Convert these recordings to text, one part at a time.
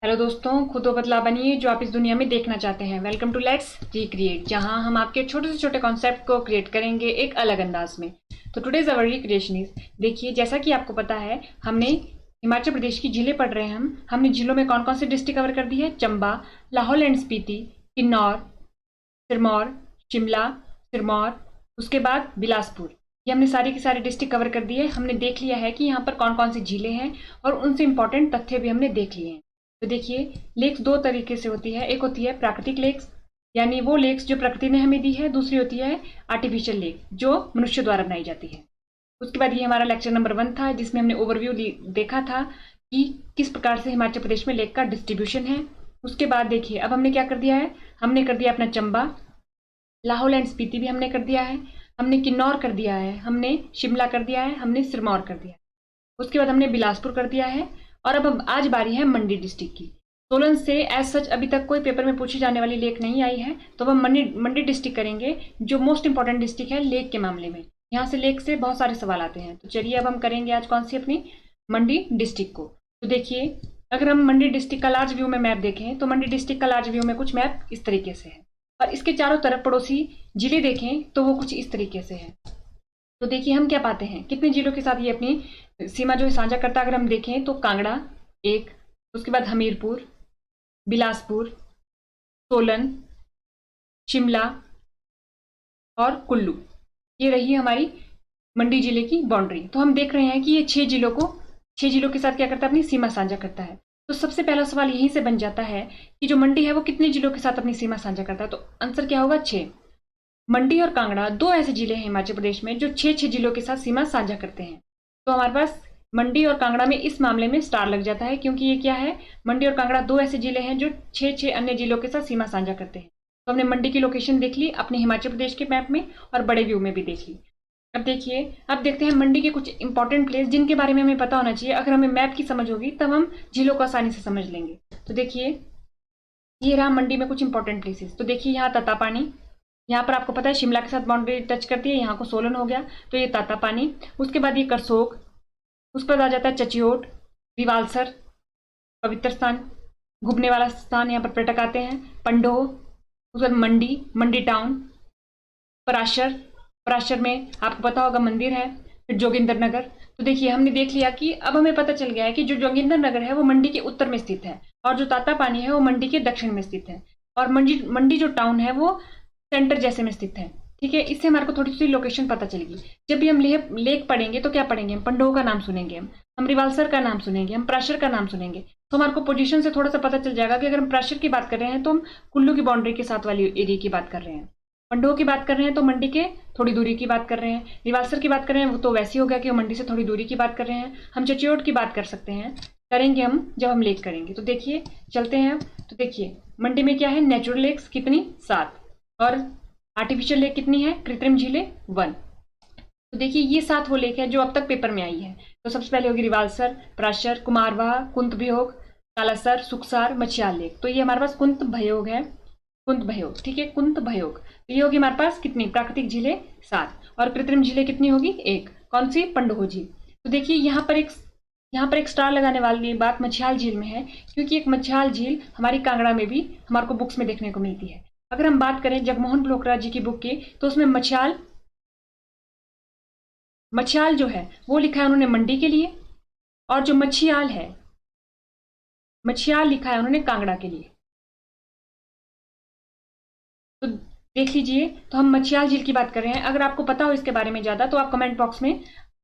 Hello दोस्तों, खुद वो बदलाव बनिए जो आप इस दुनिया में देखना चाहते हैं। वेलकम टू लेट्स रिक्रिएट, जहां हम आपके छोटे से छोटे कॉन्सेप्ट को क्रिएट करेंगे एक अलग अंदाज में। तो टुडेज अवर रिक्रिएशन इज, देखिए जैसा कि आपको पता है, हमने हिमाचल प्रदेश की झीलें पढ़ रहे हैं। हमने झीलों में कौन कौन सी डिस्ट्रिक्ट कवर कर दी है? चंबा, लाहौल एंड स्पीति, किन्नौर, सिरमौर, शिमला, सिरमौर, उसके बाद बिलासपुर। ये हमने सारी की सारी डिस्ट्रिक्ट कवर कर दी है। हमने देख लिया है कि यहाँ पर कौन कौन सी झीलें हैं और उनसे इंपॉर्टेंट तथ्य भी हमने देख लिए हैं। तो देखिए, लेक्स दो तरीके से होती है। एक होती है प्राकृतिक लेक्स, यानी वो लेक्स जो प्रकृति ने हमें दी है। दूसरी होती है आर्टिफिशियल लेक, जो मनुष्य द्वारा बनाई जाती है। उसके बाद ये हमारा लेक्चर नंबर 1 था, जिसमें हमने ओवरव्यू देखा था कि किस प्रकार से हिमाचल प्रदेश में लेक का डिस्ट्रीब्यूशन है। उसके बाद देखिए, अब हमने क्या कर दिया है, हमने कर दिया अपना चंबा, लाहौल एंड स्पीति भी हमने कर दिया है, हमने किन्नौर कर दिया है, हमने शिमला कर दिया है, हमने सिरमौर कर दिया है, उसके बाद हमने बिलासपुर कर दिया है। और अब आज बारी है मंडी डिस्ट्रिक्ट की। सोलन से एज सच अभी तक कोई पेपर में पूछी जाने वाली लेक नहीं आई है, तो अब हम मंडी डिस्ट्रिक्ट करेंगे, जो मोस्ट इंपॉर्टेंट डिस्ट्रिक्ट है लेक के मामले में। यहाँ से लेक से बहुत सारे सवाल आते हैं। तो चलिए अब हम करेंगे आज कौन सी, अपनी मंडी डिस्ट्रिक्ट को। तो देखिए, अगर हम मंडी डिस्ट्रिक्ट का लार्ज व्यू में मैप देखें तो मंडी डिस्ट्रिक्ट का लार्ज व्यू में कुछ मैप इस तरीके से है, और इसके चारों तरफ पड़ोसी जिले देखें तो वो कुछ इस तरीके से है। तो देखिए हम क्या पाते हैं, कितने जिलों के साथ ये अपनी सीमा जो साझा करता है। अगर हम देखें तो कांगड़ा एक, उसके बाद हमीरपुर, बिलासपुर, सोलन, शिमला और कुल्लू, ये रही हमारी मंडी जिले की बाउंड्री। तो हम देख रहे हैं कि ये 6 जिलों के साथ क्या करता है, अपनी सीमा साझा करता है। तो सबसे पहला सवाल यहीं से बन जाता है कि जो मंडी है वो कितने जिलों के साथ अपनी सीमा साझा करता है। तो आंसर क्या होगा? 6। मंडी और कांगड़ा दो ऐसे जिले हैं हिमाचल प्रदेश में जो 6 जिलों के साथ सीमा साझा करते हैं। तो हमारे पास मंडी और कांगड़ा में इस मामले में स्टार लग जाता है, क्योंकि ये क्या है, मंडी और कांगड़ा दो ऐसे जिले हैं जो 6 अन्य जिलों के साथ सीमा साझा करते हैं। तो हमने मंडी की लोकेशन देख ली अपने हिमाचल प्रदेश के मैप में, और बड़े व्यू में भी देख ली। अब देखिए, अब देखते हैं मंडी के कुछ इंपॉर्टेंट प्लेस जिनके बारे में हमें पता होना चाहिए। अगर हमें मैप की समझ होगी तब हम झीलों को आसानी से समझ लेंगे। तो देखिए, ये रहा मंडी में कुछ इंपॉर्टेंट प्लेसेस। तो देखिए, यहाँ तत्तापानी, यहाँ पर आपको पता है शिमला के साथ बाउंड्री टच करती है, यहाँ को सोलन हो गया, तो ये तत्तापानी। उसके बाद ये करसोग, उस पर आ जाता है चचियोट, रिवालसर पवित्र स्थान, घूमने वाला स्थान, यहाँ पर पर्यटक आते हैं, पंडोह, उसके बाद मंडी टाउन, पराशर में आपको पता होगा मंदिर है, फिर जोगिंदर नगर। तो देखिए, हमने देख लिया कि अब हमें पता चल गया है कि जो जोगिंदर नगर है वो मंडी के उत्तर में स्थित है, और जो तातापानी है वो मंडी के दक्षिण में स्थित है, और मंडी जो टाउन है वो सेंटर जैसे में स्थित है। ठीक है, इससे हमारे को थोड़ी सी लोकेशन पता चलेगी। जब भी हम लेक पढ़ेंगे तो क्या पढ़ेंगे, हम पंडोह का नाम सुनेंगे, हम रिवालसर का नाम सुनेंगे, हम पराशर का नाम सुनेंगे। तो हमारे को पोजीशन से थोड़ा सा पता चल जाएगा कि अगर हम पराशर की बात कर रहे हैं तो हम कुल्लू की बाउंड्री के साथ वाली एरिया की बात कर रहे हैं, पंडोह की बात कर रहे हैं तो मंडी के थोड़ी दूरी की बात कर रहे हैं, रिवालसर की बात कर रहे हैं वो तो वैसे हो गया कि वो मंडी से थोड़ी दूरी की बात कर रहे हैं, हम चचियोट की बात कर सकते हैं, करेंगे हम जब हम लेक करेंगे। तो देखिए, चलते हैं। तो देखिए, मंडी में क्या है, नेचुरल लेक्स कितनी, 7, और आर्टिफिशियल लेक कितनी है, कृत्रिम झीलें 1। तो देखिए, ये 7 वो लेक है जो अब तक पेपर में आई है। तो सबसे पहले होगी रिवालसर, पराशर, कुमारवाह, कुंत भयोग, कालासर, सुखसार, मछियाल लेक। तो ये हमारे पास कुंत भयोग है, कुंत भयोग, ठीक है, कुंत भयोग। तो ये होगी हमारे पास कितनी, प्राकृतिक झीलें 7, और कृत्रिम झीलें कितनी होगी, 1। कौन सी, पंडोह झील। तो देखिए, यहाँ पर एक स्टार लगाने वाली बात मछियाल झील में है, क्योंकि एक मछियाल झील हमारी कांगड़ा में भी हमारे को बुक्स में देखने को मिलती है। अगर हम बात करें जगमोहन बलोकरा जी की बुक की, तो उसमें मछियाल जो है वो लिखा है उन्होंने मंडी के लिए, और जो मछियाल लिखा है उन्होंने कांगड़ा के लिए। तो देख लीजिए, तो हम मछियाल झील की बात कर रहे हैं। अगर आपको पता हो इसके बारे में ज्यादा तो आप कमेंट बॉक्स में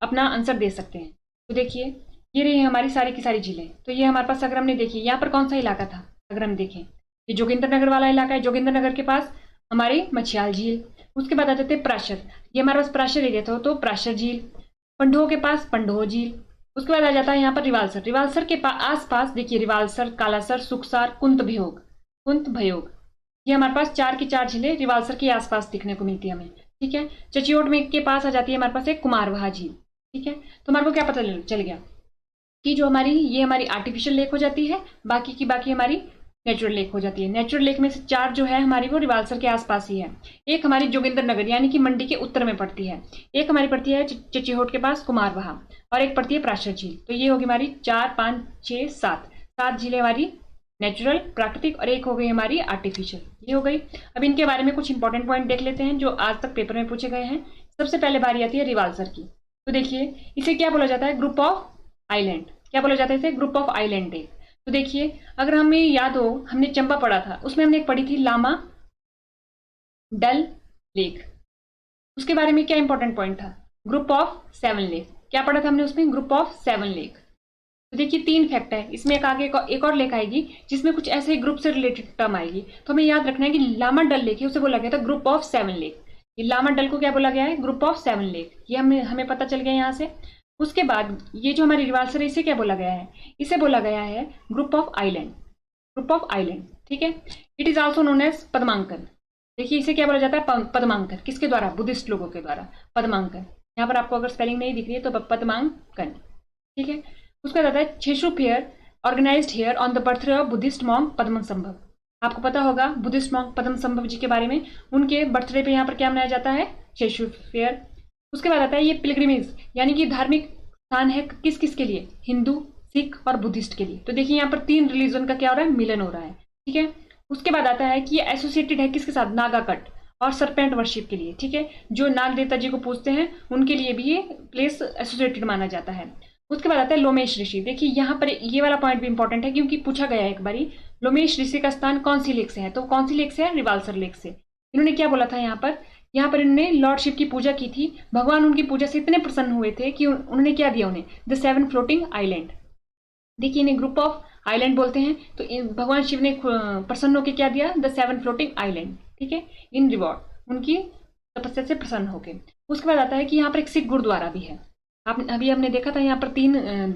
अपना आंसर दे सकते हैं। तो देखिए, ये रही हमारी सारी की सारी झीलें। तो ये हमारे पास, अगर हमने देखी, यहाँ पर कौन सा इलाका था, अगर हम देखें, ये जोगिंदर नगर वाला इलाका है। जोगिंदर नगर के पास हमारी मछियाल झील, उसके बाद आ जाते हैं पराशर, ये हमारे पास पराशर एरिया था, तो पराशर झील, पंडोह के पास पंडोह झील, उसके बाद आ जाता है यहाँ पर रिवालसर के आस पास देखिए, रिवालसर, कालासर, सुखसार, कुंत भयोग, ये हमारे पास 4 की 4 झीलें रिवालसर के आसपास दिखने को मिलती है हमें। ठीक है, चचियोट में के पास आ जाती है हमारे पास एक कुमारवाह झील। ठीक है, तो हमारे को क्या पता चल गया कि जो ये हमारी आर्टिफिशियल लेक हो जाती है, बाकी हमारी नेचुरल लेक हो जाती है। नेचुरल लेक में से 4 जो है हमारी वो रिवालसर के आसपास ही है। एक हमारी जोगिंदर नगर यानी कि मंडी के उत्तर में पड़ती है, एक हमारी पड़ती है चचियोट के पास कुमारवाह, और एक पड़ती है पराशर झील। तो ये होगी हमारी 4, 5, 6, 7 झीलें हमारी नेचुरल प्राकृतिक, और एक हो गई हमारी आर्टिफिशियल, ये हो गई। अब इनके बारे में कुछ इंपॉर्टेंट पॉइंट देख लेते हैं जो आज तक पेपर में पूछे गए हैं। सबसे पहले बारी आती है रिवाल्सर की। तो देखिए इसे क्या बोला जाता है, ग्रुप ऑफ आइलैंड। क्या बोला जाता है इसे, ग्रुप ऑफ आइलैंड है। तो देखिए अगर हमें याद हो, हमने चंपा पढ़ा था, उसमें हमने एक पढ़ी थी लामा डल लेक। उसके बारे में क्या इंपॉर्टेंट पॉइंट था, ग्रुप ऑफ 7 लेक। क्या पढ़ा था हमने उसमें, ग्रुप ऑफ 7 लेक। तो देखिए 3 फैक्ट है इसमें, एक आगे एक और लेक आएगी जिसमें कुछ ऐसे ही ग्रुप से रिलेटेड टर्म आएगी। तो हमें याद रखना है कि लामा डल लेक है, उसे बोला गया था ग्रुप ऑफ 7 लेक। ये लामा डल को क्या बोला गया है, ग्रुप ऑफ 7 लेक। ये हमें पता चल गया यहाँ से। उसके बाद ये जो हमारी रिवाल्सर है इसे क्या बोला गया है, इसे बोला गया है group of island, group of island, ठीक है। It is also known as Padmankan. देखिए इसे क्या बोला जाता है, पद्मांकन। किसके द्वारा, बुद्धिस्ट लोगों के द्वारा, पद्मांकन। यहाँ पर आपको अगर स्पेलिंग नहीं दिख रही है तो पद्मांकन, ठीक है। उसका आता है Chheshu fair organised here on the birthday of Buddhist monk Padmasambhava. आपको पता होगा बुद्धिस्ट मॉन्क पद्मसंभव जी के बारे में, उनके बर्थडे पे यहाँ पर क्या मनाया जाता है, छेशु फेयर। उसके बाद आता है ये पिलग्रिमेज, यानी कि धार्मिक स्थान है किस किस के लिए, हिंदू, सिख और बुद्धिस्ट के लिए। तो देखिए यहाँ पर 3 रिलीजन का क्या हो रहा है, मिलन हो रहा है, ठीक है। उसके बाद आता है कि ये एसोसिएटेड है किसके साथ, नागाकट और सरपेंट वर्शिप के लिए, ठीक है। जो नाग देवता जी को पूजते हैं उनके लिए भी ये प्लेस एसोसिएटेड माना जाता है। उसके बाद आता है लोमेश ऋषि। देखिए यहाँ पर ये वाला पॉइंट भी इंपॉर्टेंट है क्योंकि पूछा गया है एक बारी, लोमेश ऋषि का स्थान कौन सी लेक से है, तो कौन सी लेक से है, रिवाल्सर लेक से। इन्होंने क्या बोला था यहाँ पर इन्होंने लॉर्ड शिव की पूजा की थी। भगवान उनकी पूजा से इतने प्रसन्न हुए थे कि उन्होंने क्या दिया उन्हें, द 7 फ्लोटिंग आइलैंड। देखिए इन्हें ग्रुप ऑफ आइलैंड बोलते हैं। तो भगवान शिव ने प्रसन्न होकर क्या दिया, द 7 फ्लोटिंग आइलैंड, ठीक है, इन रिवॉर्ड, उनकी तपस्या से प्रसन्न होकर। उसके बाद आता है कि यहाँ पर एक सिख गुरुद्वारा भी है। अभी हमने देखा था यहाँ पर 3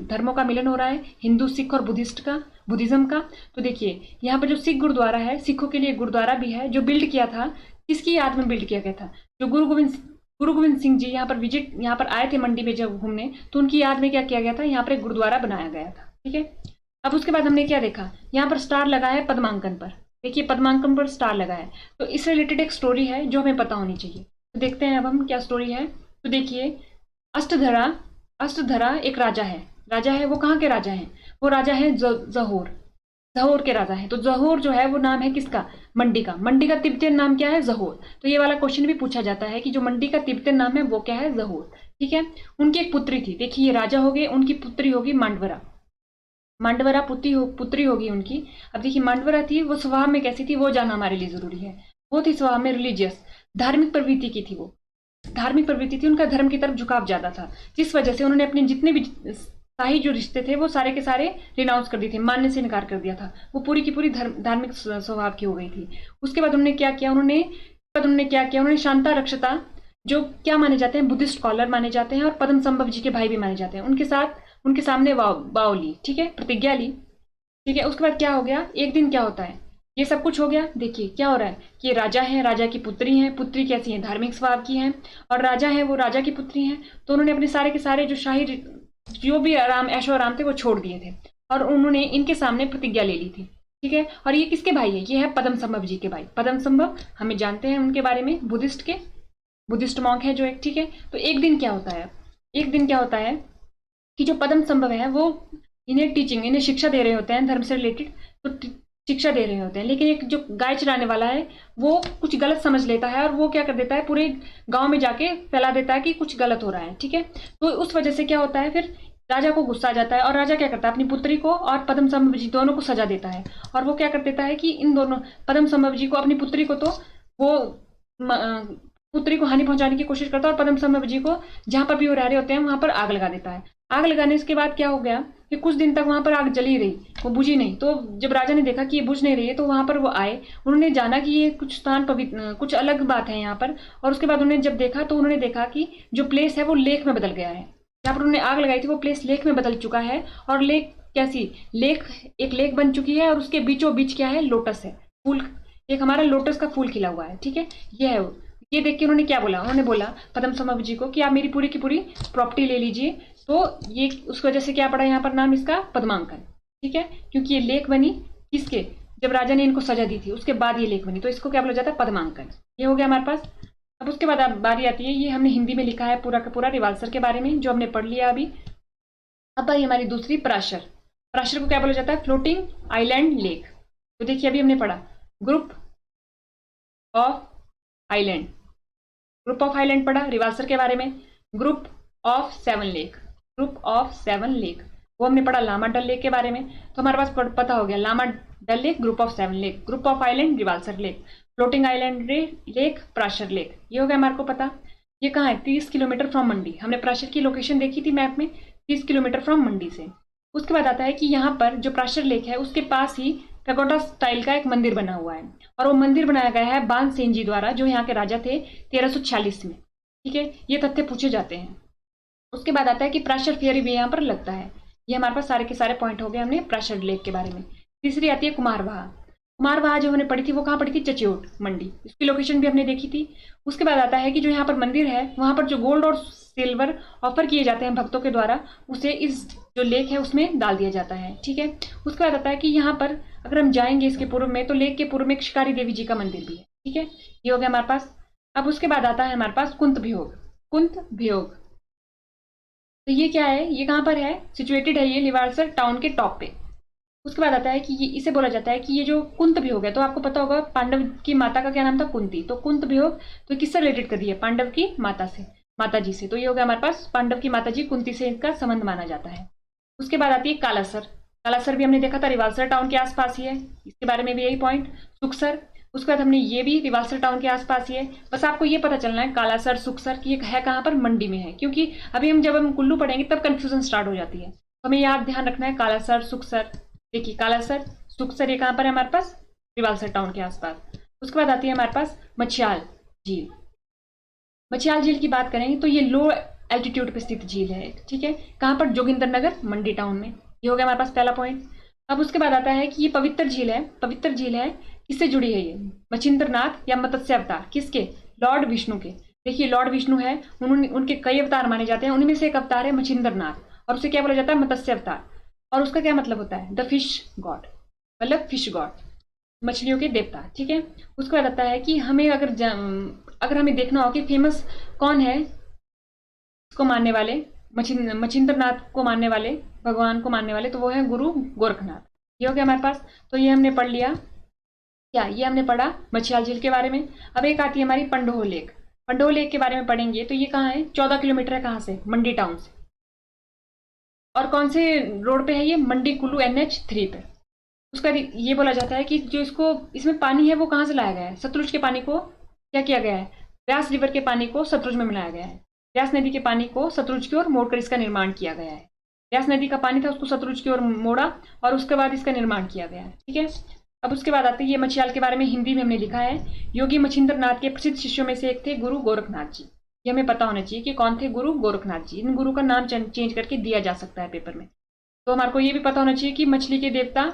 धर्मों का मिलन हो रहा है, हिंदू, सिख और बुद्धिज्म का। तो देखिए यहाँ पर जो सिख गुरुद्वारा है, सिखों के लिए गुरुद्वारा भी है, जो बिल्ड किया था, किसकी याद में बिल्ड किया गया था, जो गुरु गोविंद सिंह जी यहाँ पर आए थे मंडी में जब घूमने, तो उनकी याद में क्या किया गया था, यहाँ पर एक गुरुद्वारा बनाया गया था, ठीक है। अब उसके बाद हमने क्या देखा, यहाँ पर स्टार लगा है पद्मांकन पर। देखिए पद्मांकन पर स्टार लगा है, तो इससे रिलेटेड एक स्टोरी है जो हमें पता होनी चाहिए। तो देखते हैं अब हम क्या स्टोरी है। तो देखिए अष्टधरा एक राजा है, वो कहाँ के राजा हैं, वो राजा है जहोर के राजा है। तो जहोर जो है वो नाम है किसका, मंडी का तिब्बतियन नाम क्या है, जहोर। तो ये वाला क्वेश्चन भी पूछा जाता है कि जो मंडी का तिब्बतियन नाम है वो क्या है, जहोर, ठीक है। उनकी एक पुत्री थी, देखिए ये राजा हो गए, उनकी पुत्री होगी मांडवरा पुत्री होगी उनकी। अब देखिए मांडवरा थी, वो स्वभाव में कैसी थी वो जानना हमारे लिए जरूरी है। वो थी स्वभाव में रिलीजियस, धार्मिक प्रवृत्ति की थी, वो धार्मिक प्रवृत्ति थी, उनका धर्म की तरफ झुकाव ज्यादा था, जिस वजह से उन्होंने अपने जितने भी शाही जो रिश्ते थे वो सारे के सारे रिनाउंस कर दिए थे, मानने से इनकार कर दिया था। वो पूरी की पूरी धार्मिक स्वभाव की हो गई थी। उसके बाद उन्होंने क्या किया, उन्होंने शांता रक्षता, जो क्या माने जाते हैं, बुद्धिस्ट स्कॉलर माने जाते हैं और पद्मसंभव जी के भाई भी माने जाते हैं, उनके सामने वाव ली, ठीक है, प्रतिज्ञा ली, ठीक है। उसके बाद क्या हो गया, एक दिन क्या होता है, ये सब कुछ हो गया। देखिए क्या हो रहा है कि ये राजा है, राजा की पुत्री है, पुत्री कैसी है, धार्मिक स्वभाव की है, और राजा है वो राजा की पुत्री है। तो उन्होंने अपने सारे के सारे जो शाही जो भी ऐशो आराम थे वो छोड़ दिए थे और उन्होंने इनके सामने प्रतिज्ञा ले ली थी, ठीक है। और ये किसके भाई है, ये है पद्मसंभव जी के भाई। पद्मसंभव हमें जानते हैं उनके बारे में, बुद्धिस्ट मॉन्क है जो एक, ठीक है। तो एक दिन क्या होता है कि जो पद्मसंभव है वो इन्हें शिक्षा दे रहे होते हैं, धर्म से रिलेटेड तो शिक्षा दे रहे होते हैं, लेकिन एक जो गाय चराने वाला है वो कुछ गलत समझ लेता है और वो क्या कर देता है, पूरे गांव में जाके फैला देता है कि कुछ गलत हो रहा है, ठीक है। तो उस वजह से क्या होता है, फिर राजा को गुस्सा आ जाता है और राजा क्या करता है, अपनी पुत्री को और पद्मसंभव जी दोनों को सजा देता है। और वो क्या कर देता है कि इन दोनों पद्मसंभव जी को, अपनी पुत्री को तो वो पुत्री को हानि पहुंचाने की कोशिश करता है और पद्मसंभव जी को जहां पर भी वो रह रहे होते हैं वहां पर आग लगा देता है। आग लगाने के बाद क्या हो गया कि कुछ दिन तक वहां पर आग जली रही, वो बुझी नहीं। तो जब राजा ने देखा कि ये बुझ नहीं रही है तो वहां पर वो आए, उन्होंने जाना कि ये कुछ स्थान कुछ अलग बात है यहाँ पर। और उसके बाद उन्होंने जब देखा तो उन्होंने देखा कि जो प्लेस है वो लेक में बदल गया है, जहाँ पर उन्होंने आग लगाई थी वो प्लेस लेक में बदल चुका है। और लेक कैसी, एक लेक बन चुकी है और उसके बीचों बीच क्या है, लोटस है, फूल, एक हमारा लोटस का फूल खिला हुआ है, ठीक है। ये है, ये देख के उन्होंने क्या बोला, उन्होंने बोला पद्मसंभव जी को कि आप मेरी पूरी की पूरी प्रॉपर्टी ले लीजिए। तो ये उस वजह से क्या पड़ा यहाँ पर नाम इसका, पद्मांकन, ठीक है, क्योंकि ये लेक बनी किसके, जब राजा ने इनको सजा दी थी उसके बाद ये लेक बनी, तो इसको क्या बोला जाता है, पद्मांकन। ये हो गया हमारे पास। अब उसके बाद बारी आती है, ये हमने हिंदी में लिखा है पूरा का पूरा रिवाल्सर के बारे में जो हमने पढ़ लिया अभी। अब भाई हमारी दूसरी पराशर। प्राशर को क्या बोला जाता है? Floating island lake. तो देखिए अभी हमने पढ़ा group of island, group of island पढ़ा रिवाल्सर के बारे में। Group of 7 lake, group of 7 lake वो हमने पढ़ा लामा डल लेक के बारे में। तो हमारे पास पता हो गया Lama Dal lake, group of 7 lake, group of island Rewalsar lake, floating island lake, Prashar lake, ये हो गया हमारे को पता। ये कहाँ है? 30 किलोमीटर फ्रॉम मंडी। हमने प्राशर की लोकेशन देखी थी मैप में, 30 किलोमीटर फ्रॉम मंडी से। उसके बाद आता है कि यहाँ पर जो प्राशर लेक है उसके पास ही पैगोडा स्टाइल का एक मंदिर बना हुआ है, और वो मंदिर बनाया गया है बान सेन जी द्वारा, जो यहाँ के राजा थे 1346 में। ठीक है, ये तथ्य पूछे जाते हैं। उसके बाद आता है कि प्राशर फेरी भी यहाँ पर लगता है। ये हमारे पास सारे के सारे पॉइंट हो गए हमने प्राशर लेक के बारे में। तीसरी आती है कुमारवाहा। कुमारवाहा जो हमने पढ़ी थी वो कहाँ पढ़ी थी? चच्योट मंडी, इसकी लोकेशन भी हमने देखी थी। उसके बाद आता है कि जो यहाँ पर मंदिर है वहां पर जो गोल्ड और सिल्वर ऑफर किए जाते हैं भक्तों के द्वारा, उसे इस जो लेक है उसमें डाल दिया जाता है। ठीक है, उसके बाद आता है कि यहाँ पर अगर हम जाएंगे इसके पूर्व में, तो लेक के पूर्व में एक शिकारी देवी जी का मंदिर भी है। ठीक है, ये हो गया हमारे पास। अब उसके बाद आता है हमारे पास कुंत भयोग। कुंत भयोग, तो ये क्या है? ये कहाँ पर है? सिचुएटेड है ये लिवालसर टाउन के टॉप पे। उसके बाद आता है कि ये इसे बोला जाता है कि ये जो कुंत भयोग है, तो आपको पता होगा पांडव की माता का क्या नाम था? कुंती। तो कुंत भयोग तो किससे रिलेटेड कर दिया? पांडव की माता से, माता जी से। तो ये हो गया हमारे पास पांडव की माता जी कुंती से इनका संबंध माना जाता है। उसके बाद आती है कालासर। कालासर भी हमने देखा था रिवाल्सर टाउन के आसपास ही है, इसके बारे में भी यही पॉइंट। सुखसर, उसके बाद हमने ये भी रिवाल्सर टाउन के आसपास ही है। बस आपको ये पता चलना है कालासर सुखसर की ये है कहाँ पर? मंडी में है, क्योंकि अभी जब हम कुल्लू पढ़ेंगे तब कंफ्यूजन स्टार्ट हो जाती है। तो हमें याद ध्यान रखना है कालासर सुखसर। देखिए कालासर सुखसर ये कहाँ पर है? हमारे पास रिवाल्सर टाउन के आसपास। उसके बाद आती है हमारे पास मछियाल झील। मछियाल झील की बात करेंगे तो ये लो एल्टीट्यूड पे स्थित झील है। ठीक है, कहाँ पर? जोगिंदर नगर मंडी टाउन में। ये हो गया हमारे पास पहला पॉइंट। अब उसके बाद आता है कि ये पवित्र झील है। पवित्र झील है, किससे जुड़ी है ये? मच्छिंद्रनाथ या मत्स्य अवतार, किसके? लॉर्ड विष्णु के। देखिए लॉर्ड विष्णु है, उन्होंने उनके कई अवतार माने जाते हैं, उनमें से एक अवतार है मच्छिंद्रनाथ, और उसे क्या बोला जाता है? मत्स्य अवतार। और उसका क्या मतलब होता है? द फिश गॉड, मतलब फिश गॉड, मछलियों के देवता। ठीक है, उसके बाद आता है कि हमें अगर हमें देखना हो कि फेमस कौन है इसको मानने वाले, मच्छिंद्रनाथ को मानने वाले, भगवान को मानने वाले, तो वो है गुरु गोरखनाथ। ये हो गया हमारे पास। तो ये हमने पढ़ लिया क्या? ये हमने पढ़ा मछियाल झील के बारे में। अब एक आती है हमारी पंडोह लेक। पंडोह लेक के बारे में पढ़ेंगे। तो ये कहाँ है? 14 किलोमीटर है, कहाँ से? मंडी टाउन से। और कौन से रोड पे है ये? मंडी कुल्लू NH3 पे। उसका ये बोला जाता है कि जो इसमें पानी है वो कहाँ से लाया गया है? सतलुज के पानी को क्या किया गया है? व्यास रिवर के पानी को सतलुज में मिलाया गया है। व्यास नदी के पानी को सतलुज की ओर मोड़कर इसका निर्माण किया गया है। व्यास नदी का पानी था, उसको सतलुज की ओर मोड़ा और उसके बाद इसका निर्माण किया गया है। ठीक है, अब उसके बाद आते हैं ये मछियाल के बारे में हिंदी में हमने लिखा है। योगी मच्छिंद्रनाथ के प्रसिद्ध शिष्यों में से एक थे गुरु गोरखनाथ जी। ये हमें पता होना चाहिए कि कौन थे? गुरु गोरखनाथ जी। इन गुरु का नाम चेंज करके दिया जा सकता है पेपर में। तो हमारे को ये भी पता होना चाहिए कि मछली के देवता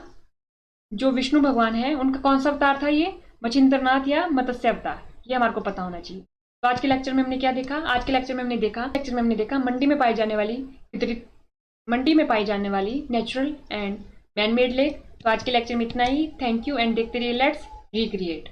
जो विष्णु भगवान है उनका कौन सा अवतार था? ये मच्छिंद्रनाथ या मत्स्य अवतार, ये हमारे को पता होना चाहिए। तो आज के लेक्चर में हमने क्या देखा? आज के लेक्चर में हमने देखा मंडी में पाई जाने वाली नेचुरल एंड मैनमेड लेक। तो आज के लेक्चर में इतना ही। थैंक यू एंड देखते रहिए लेट्स रिक्रिएट।